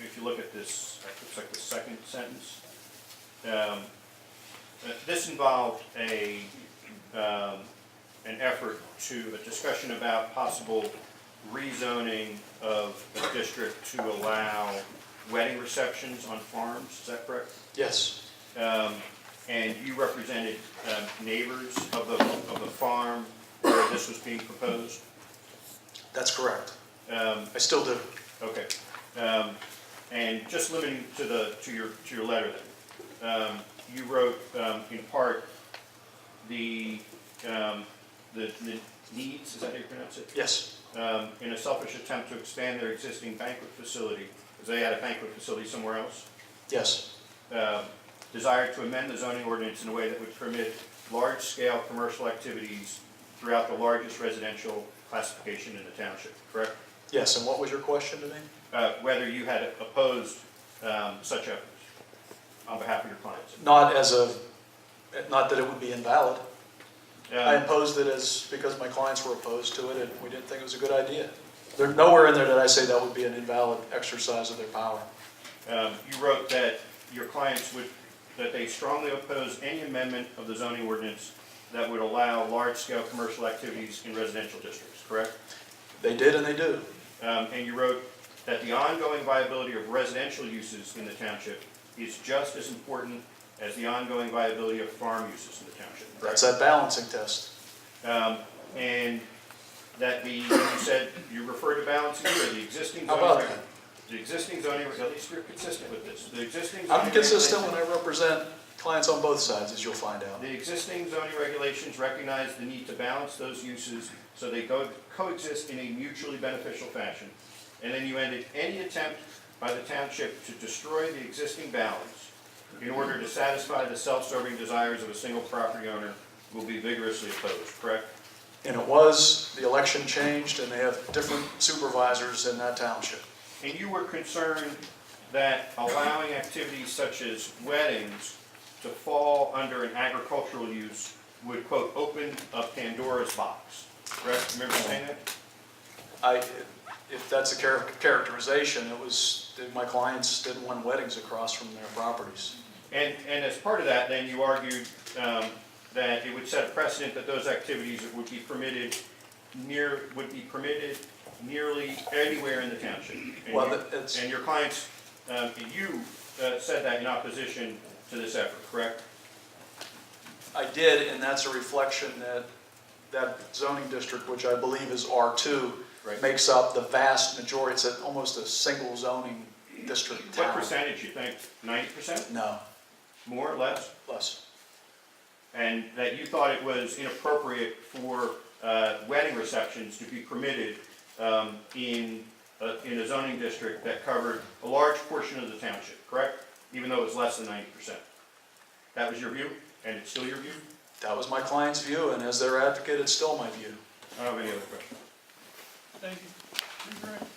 if you look at this, it looks like the second sentence. Um, this involved an effort to, a discussion about possible rezoning of a district to allow wedding receptions on farms, is that correct? Yes. And you represented neighbors of the farm where this was being proposed? That's correct. I still do. Okay. And just limiting to your letter then, you wrote in part the needs, is that how you pronounce it? Yes. In a selfish attempt to expand their existing banquet facility, because they had a banquet facility somewhere else. Yes. Desired to amend the zoning ordinance in a way that would permit large-scale commercial activities throughout the largest residential classification in the township, correct? Yes. And what was your question to me? Whether you had opposed such efforts on behalf of your clients. Not that it would be invalid. I Um, opposed it because my clients were opposed to it and we didn't think it was a good idea. There's nowhere in there that I say that would be an invalid exercise of their power. You wrote that your clients that they strongly oppose any amendment of the zoning ordinance that would allow large-scale commercial activities in residential districts, correct? They did and they do. And you wrote that the ongoing viability of residential uses in the township is just as important as the ongoing viability of farm uses in the township, correct? That's that balancing test. And that you said, you referred to balancing here, the existing How zoning. about that? The existing zoning, at least you're consistent with this, the existing zoning. I'm consistent when regulations- I represent clients on both sides, as you'll find out. The existing zoning regulations recognize the need to balance those uses so they coexist in a mutually beneficial fashion. And then you ended, any attempt by the township to destroy the existing balance in order to satisfy the self-serving desires of a single property owner will be vigorously opposed, correct? And it was, the election changed and they have different supervisors in that township. And you were concerned that allowing activities such as weddings to fall under an agricultural use would, quote, open a Pandora's box, correct? Remember saying that? If that's a characterization, it was, my clients didn't want weddings across from their properties. And as part of that, then you argued that it would set a precedent that those activities would be permitted nearly anywhere in the township. And Well, you- it's, And your clients, you said that in opposition to this effort, correct? I did, and that's a reflection that that zoning district, which I believe is R2, Right. makes up the vast majority. It's almost a single zoning district What town. percentage, you think? 90%? No, More or less? less. And that you thought it was inappropriate for wedding receptions to be permitted in a zoning district that covered a large portion of the township, correct? Even though it was less than 90%. That was your view, and it's still your view? That was my client's view, and as their advocate, it's still my view. I don't have any other questions. Thank you. You're great.